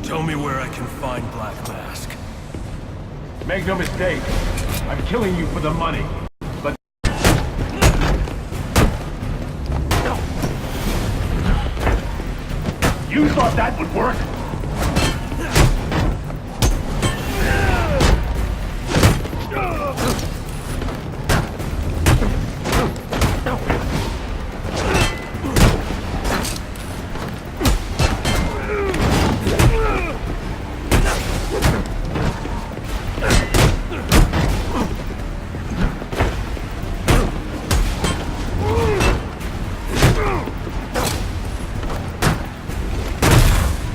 Tell me where I can find Black Mask. Make no mistake, I'm killing you for the money. But you thought that would work?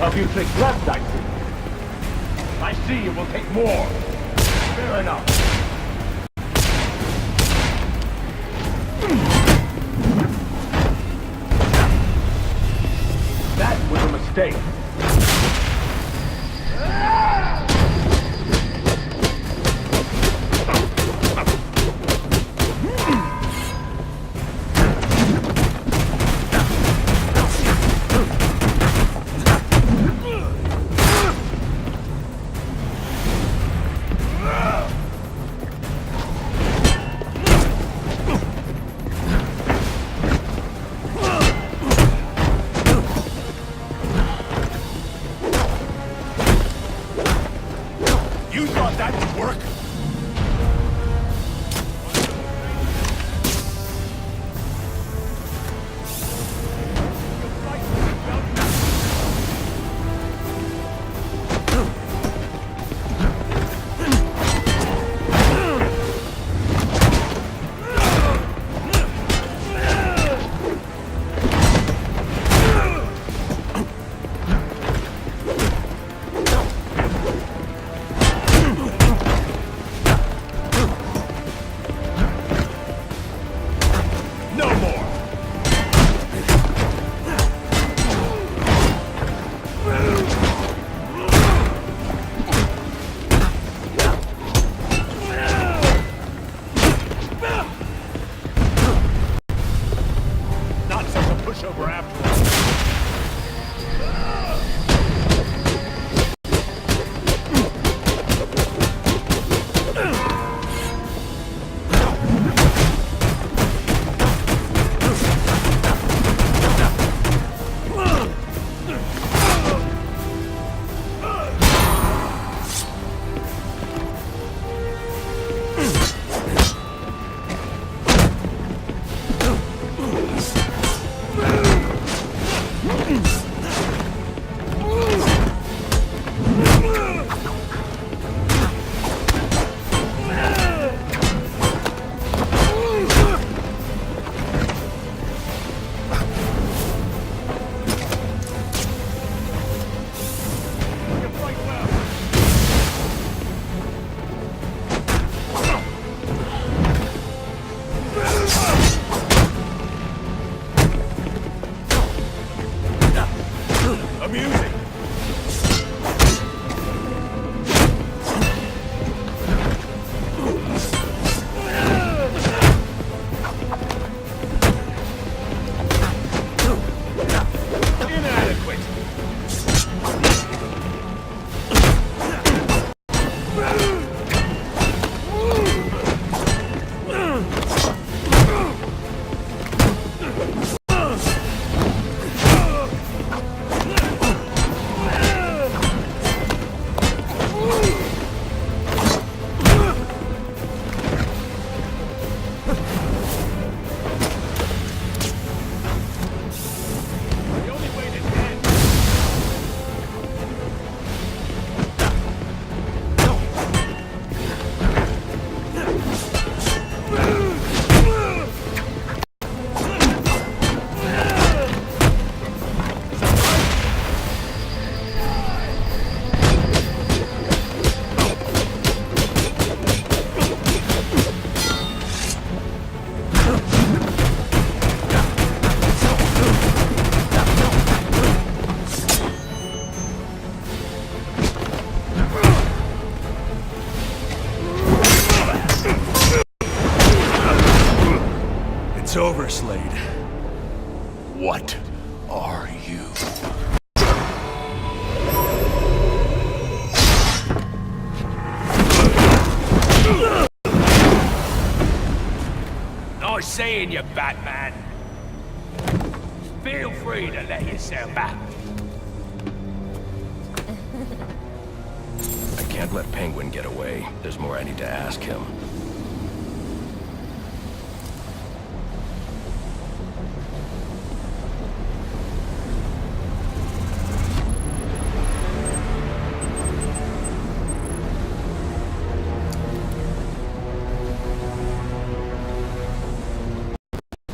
A few tricks left, I see. I see it will take more. Fair enough. That was a mistake. You thought that would work? Pushover after all. Amusing. Inadequate. It's over, Slade. What are you? nice seeing you, Batman. Feel free to let yourself out. I can't let Penguin get away. There's more I need to ask him.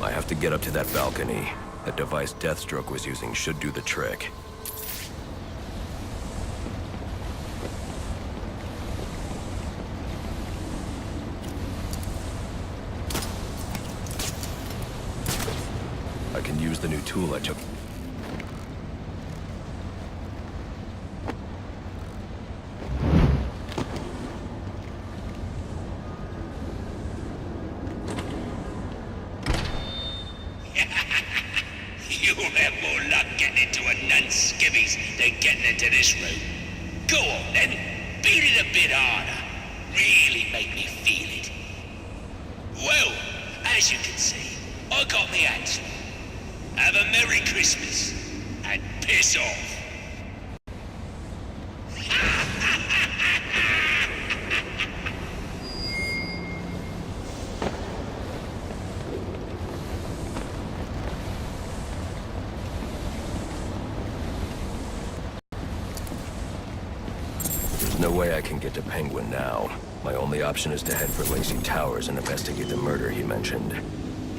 I have to get up to that balcony. The device Deathstroke was using should do the trick. I can use the new tool I took. You'll have more luck getting into a nun's skivvies than getting into this room. Go on then, beat it a bit harder. Really make me feel it. Well, as you can see, I got me answer. Have a Merry Christmas, and piss off. There's no way I can get to Penguin now. My only option is to head for Lacy Towers and investigate the murder he mentioned.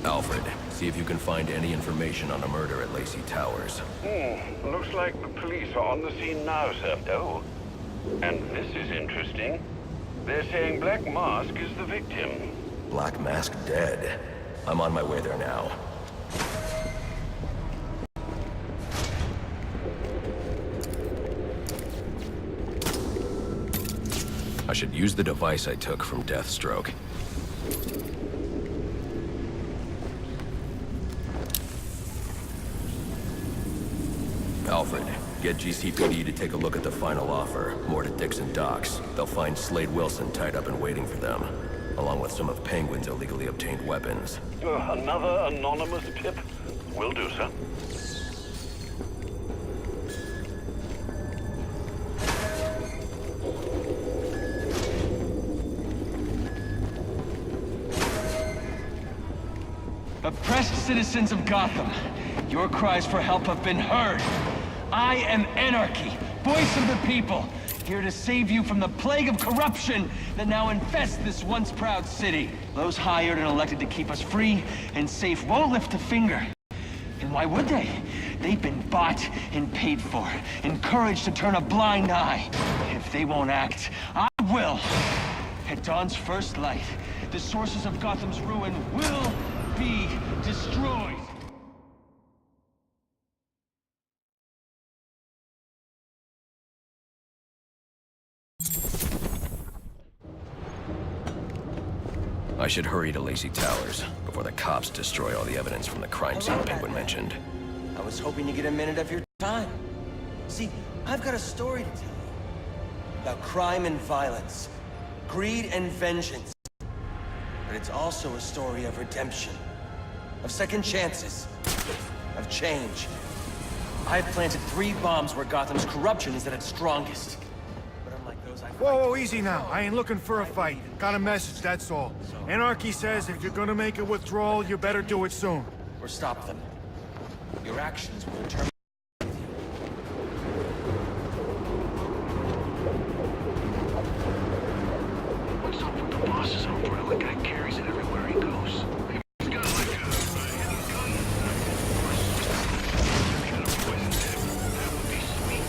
Alfred, see if you can find any information on a murder at Lacy Towers. Looks like the police are on the scene now, sir. Oh, and this is interesting. They're saying Black Mask is the victim. Black Mask dead. I'm on my way there now. I should use the device I took from Deathstroke. Alfred, get GCPD to take a look at the final offer. More to Dixon Docks. They'll find Slade Wilson tied up and waiting for them, along with some of Penguin's illegally obtained weapons. Another anonymous tip? Will do, sir. Oppressed citizens of Gotham, your cries for help have been heard. I am Anarchy, voice of the people, here to save you from the plague of corruption that now infests this once proud city. Those hired and elected to keep us free and safe won't lift a finger. And why would they? They've been bought and paid for, encouraged to turn a blind eye. If they won't act, I will. At dawn's first light, the sources of Gotham's ruin will be destroyed. I should hurry to Lacy Towers before the cops destroy all the evidence from the crime scene Penguin mentioned. I was hoping to get a minute of your time. See, I've got a story to tell you. About crime and violence. Greed and vengeance. But it's also a story of redemption. Of second chances. Of change. I've planted 3 bombs where Gotham's corruption is at its strongest. But unlike those I've... Whoa, easy now. I ain't looking for a fight. Got a message, that's all. Anarchy says if you're gonna make a withdrawal, you better do it soon. Or stop them. Your actions will determine... What's up with the boss's umbrella? Guy carries it everywhere he goes. He's got like a hidden gun. Even a poison tip. That would be sweet.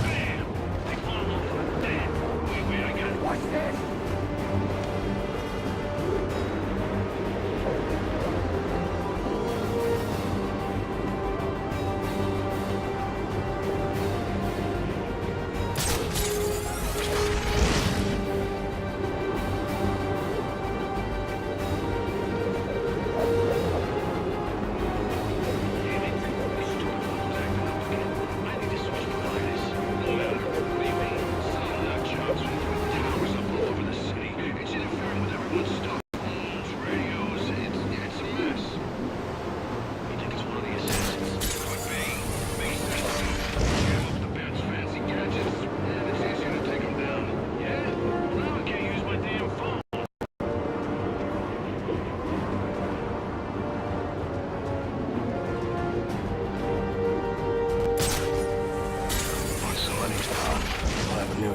Bam! They fall over. Dead. Wait, I got it. What's this?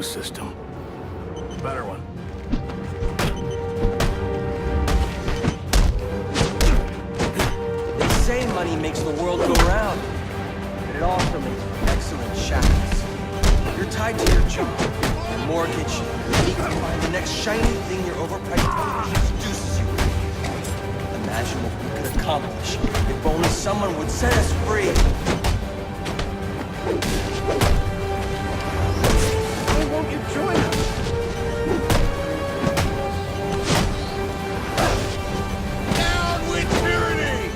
system. Better one. They say money makes the world go round, but it also makes excellent shackles. You're tied to your job, your mortgage, your need to find the next shiny thing your overpriced television seduces you with. Imagine what we could accomplish if only someone would set us free. Why won't you join us? Down with tyranny!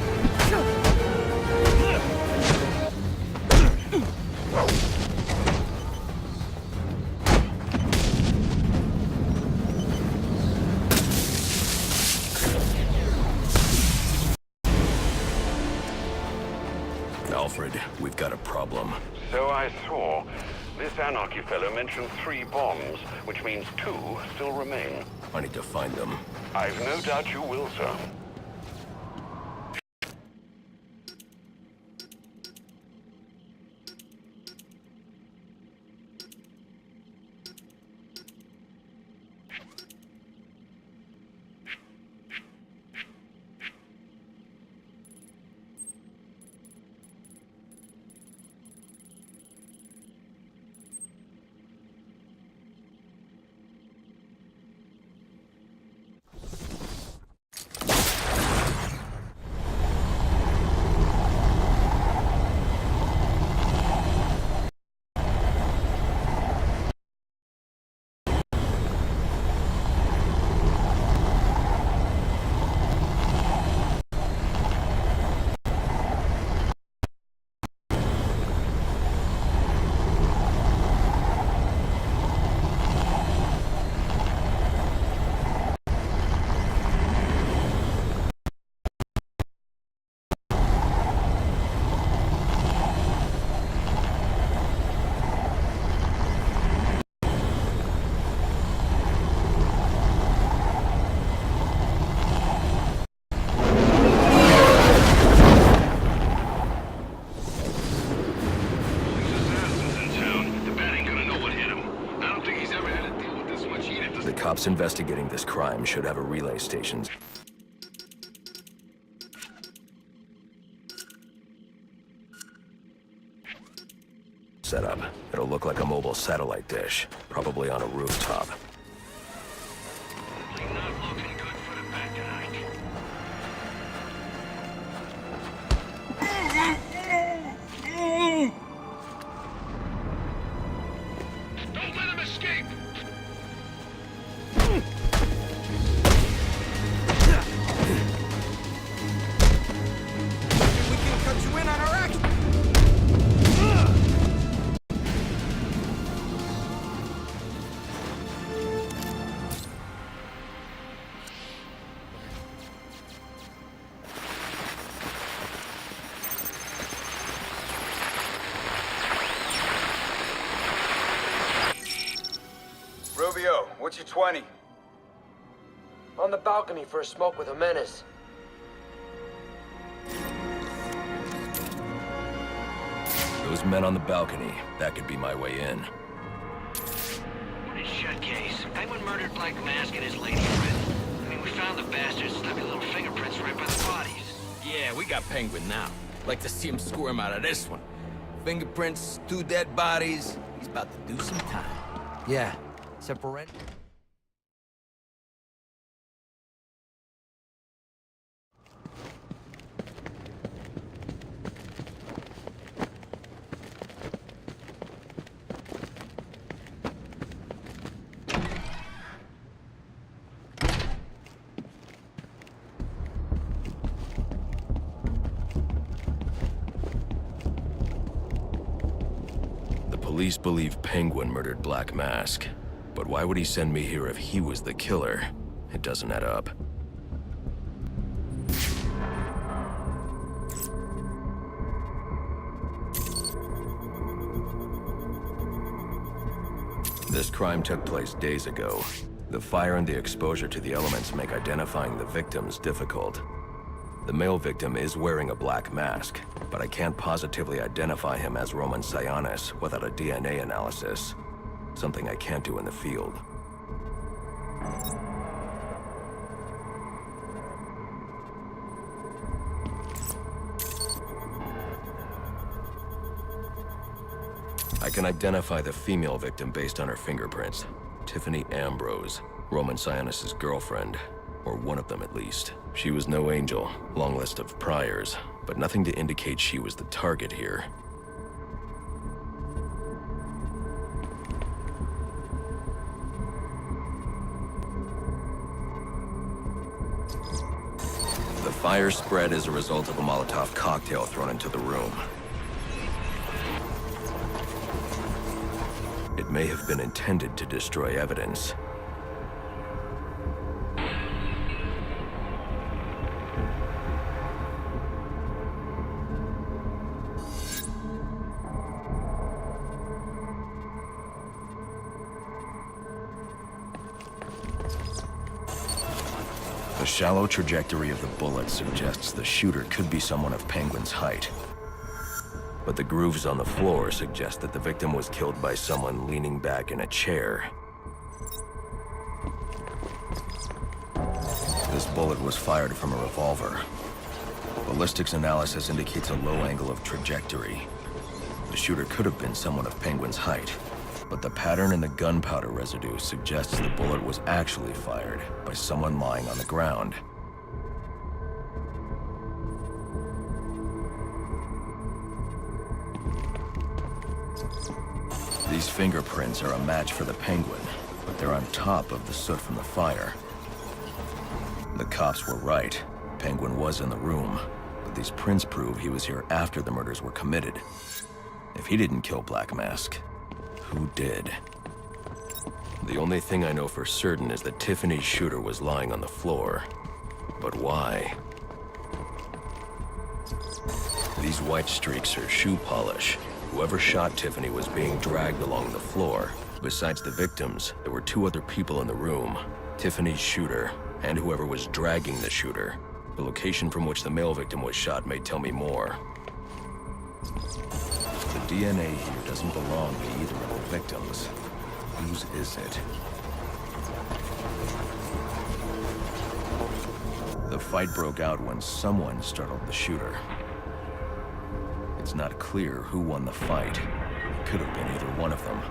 Alfred, we've got a problem. So I saw. This Anarchy fellow mentioned 3 bombs, which means 2 still remain. I need to find them. I've no doubt you will, sir. The cops investigating this crime should have a relay station set up. It'll look like a mobile satellite dish, probably on a rooftop. Not looking good for the bad tonight. Don't let him escape! We can cut you in on our action. Rubio, what's your 20? On the balcony for a smoke with a menace. Those men on the balcony, that could be my way in. It's shut case. Penguin murdered Black Mask and his lady friend. I mean, we found the bastards, stuck a little fingerprints right by the bodies. Yeah, we got Penguin now. Like to see him squirm out of this one. Fingerprints, 2 dead bodies. He's about to do some time. Yeah, separate. Police believe Penguin murdered Black Mask. But why would he send me here if he was the killer? It doesn't add up. This crime took place days ago. The fire and the exposure to the elements make identifying the victims difficult. The male victim is wearing a black mask, but I can't positively identify him as Roman Sionis without a DNA analysis. something I can't do in the field. I can identify the female victim based on her fingerprints. Tiffany Ambrose, Roman Sionis' girlfriend. Or one of them at least. She was no angel, long list of priors, but nothing to indicate she was the target here. The fire spread as a result of a Molotov cocktail thrown into the room. It may have been intended to destroy evidence. The shallow trajectory of the bullet suggests the shooter could be someone of Penguin's height. But the grooves on the floor suggest that the victim was killed by someone leaning back in a chair. This bullet was fired from a revolver. Ballistics analysis indicates a low angle of trajectory. The shooter could have been someone of Penguin's height, but the pattern in the gunpowder residue suggests the bullet was actually fired by someone lying on the ground. These fingerprints are a match for the Penguin, but they're on top of the soot from the fire. The cops were right. Penguin was in the room, but these prints prove he was here after the murders were committed. If he didn't kill Black Mask, who did? The only thing I know for certain is that Tiffany's shooter was lying on the floor. But why? These white streaks are shoe polish. Whoever shot Tiffany was being dragged along the floor. Besides the victims, there were two other people in the room. Tiffany's shooter, and whoever was dragging the shooter. The location from which the male victim was shot may tell me more. The DNA here doesn't belong to either of the victims. Whose is it? The fight broke out when someone startled the shooter. It's not clear who won the fight. It could have been either one of them.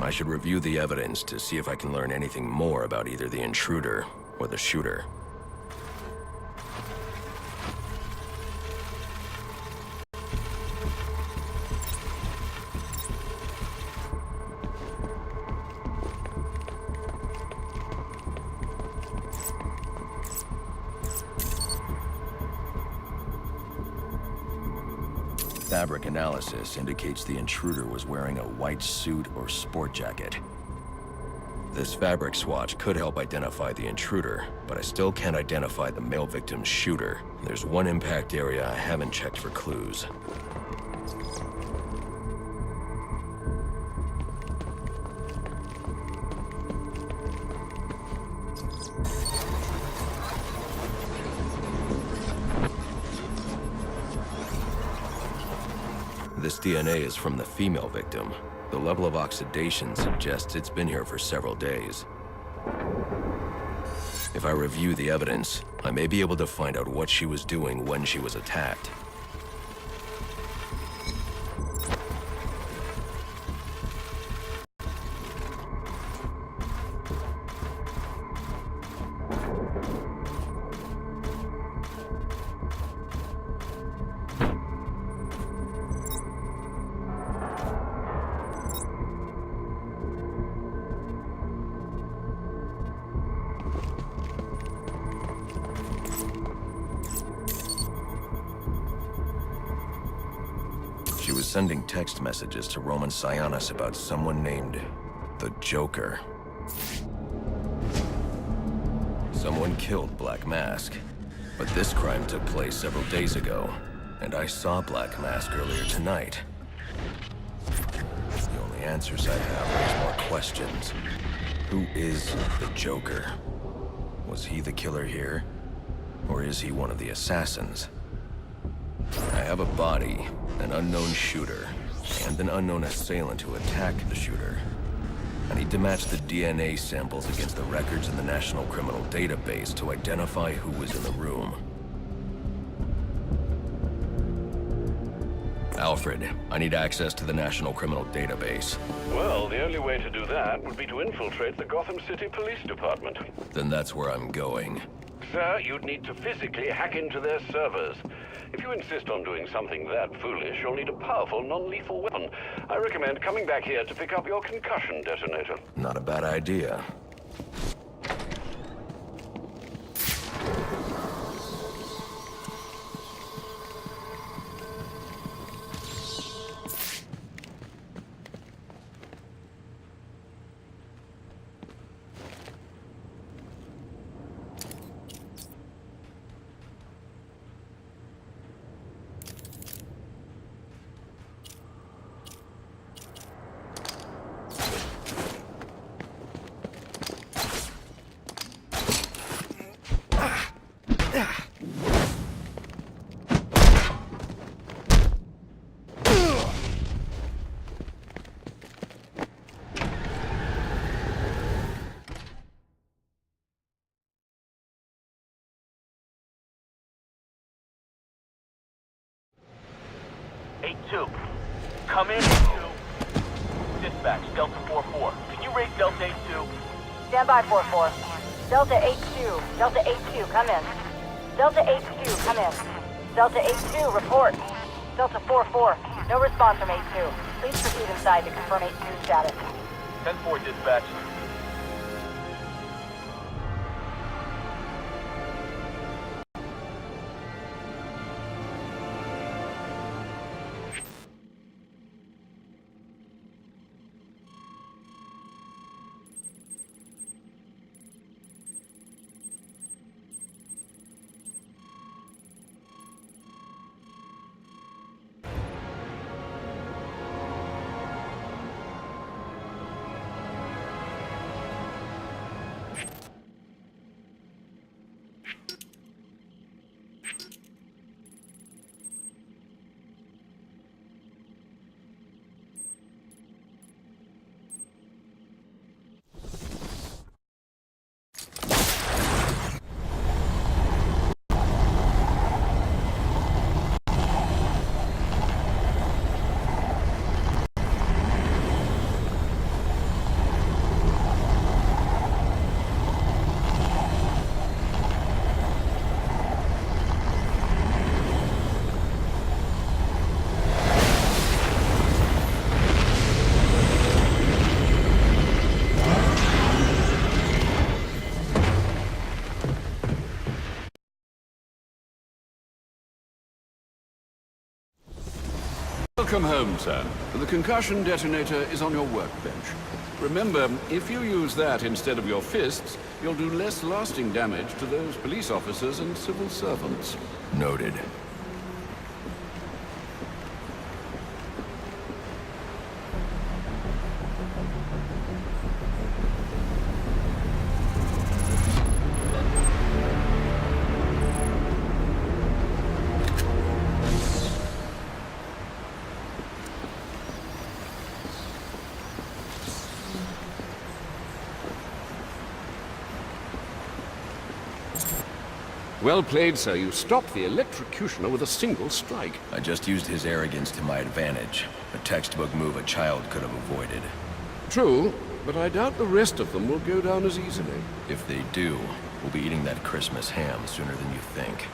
I should review the evidence to see if I can learn anything more about either the intruder or the shooter. Fabric analysis indicates the intruder was wearing a white suit or sport jacket. This fabric swatch could help identify the intruder, but I still can't identify the male victim's shooter. There's one impact area I haven't checked for clues. This DNA is from the female victim. The level of oxidation suggests it's been here for several days. If I review the evidence, I may be able to find out what she was doing when she was attacked. She was sending text messages to Roman Sionis about someone named the Joker. Someone killed Black Mask, but this crime took place several days ago, and I saw Black Mask earlier tonight. The only answers I have raise more questions. Who is the Joker? Was he the killer here? Or is he one of the assassins? I have a body, an unknown shooter, and an unknown assailant who attacked the shooter. I need to match the DNA samples against the records in the National Criminal Database to identify who was in the room. Alfred, I need access to the National Criminal Database. Well, the only way to do that would be to infiltrate the Gotham City Police Department. Then that's where I'm going. Sir, you'd need to physically hack into their servers. If you insist on doing something that foolish, you'll need a powerful, non-lethal weapon. I recommend coming back here to pick up your concussion detonator. Not a bad idea. Come in, 2. Dispatch, Delta 4-4. Can you raise Delta 8-2? Stand by, 4-4. Delta 8-2. Delta 8-2, come in. Delta 8-2, come in. Delta 8-2, report. Delta 4-4, no response from 8-2. Please proceed inside to confirm 8-2 status. 10-4, dispatch. Welcome home, sir. The concussion detonator is on your workbench. Remember, if you use that instead of your fists, you'll do less lasting damage to those police officers and civil servants. Noted. Well played, sir. You stopped the electrocutioner with a single strike. I just used his arrogance to my advantage. A textbook move a child could have avoided. True, but I doubt the rest of them will go down as easily. If they do, we'll be eating that Christmas ham sooner than you think.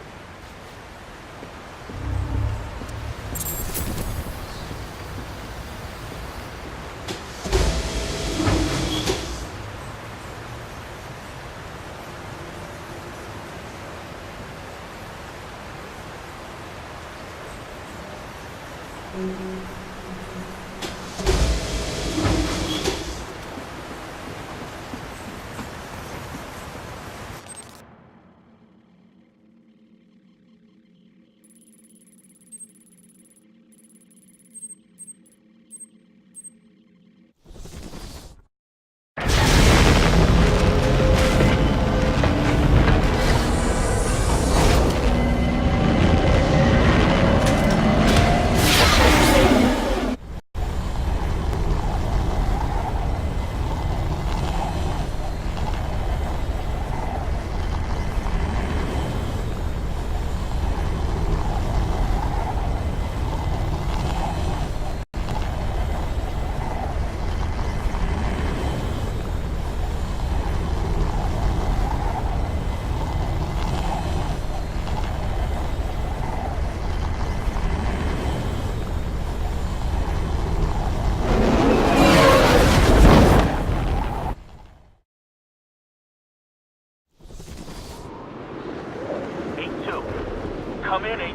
Come in, 8-2.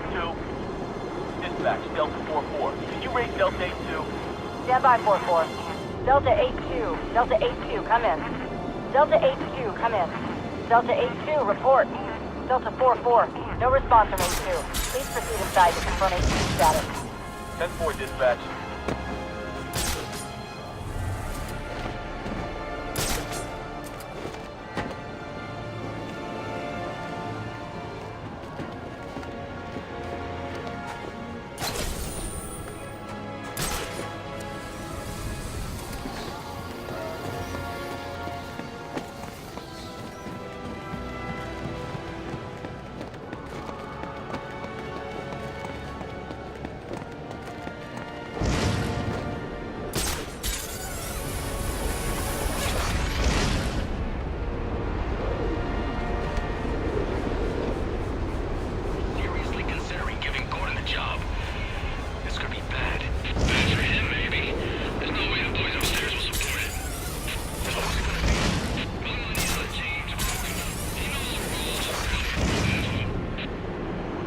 Dispatch, Delta 4-4. Can you raise Delta 8-2? Stand by, 4-4. Delta 8-2. Delta 8-2, come in. Delta 8-2, come in. Delta 8-2, report. Delta 4-4, no response from 8-2. Please proceed inside to confirm 8-2 status. 10-4, dispatch.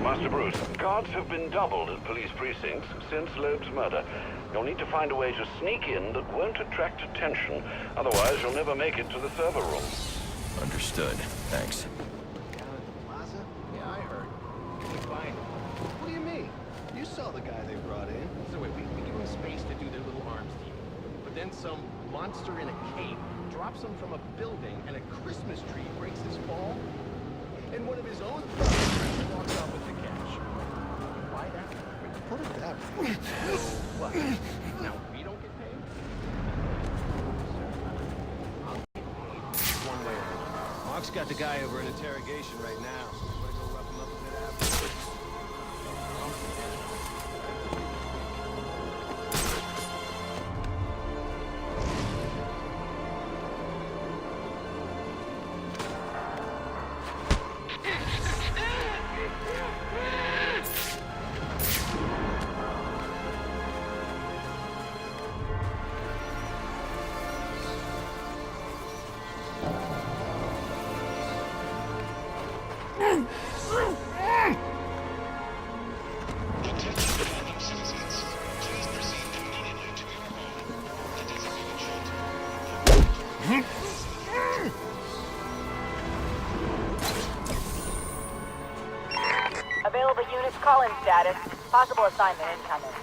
Master Bruce, guards have been doubled at police precincts since Slade's murder. You'll need to find a way to sneak in that won't attract attention. Otherwise, you'll never make it to the server room. Understood. Thanks. Down at the plaza? Yeah, I heard. Can we find him? What do you mean? You saw the guy they brought in. So wait, we give him space to do their little arms deal. But then some monster in a cape drops him from a building and a Christmas tree breaks his fall. And one of his own brothers walks out with the cash. Why that? Put it that way. So what? Now we don't get paid? I'll get paid one way or another. Mark's got the guy over in interrogation right now. I'm gonna go rough him up a bit afterwards. Available units, call-in status. Possible assignment incoming.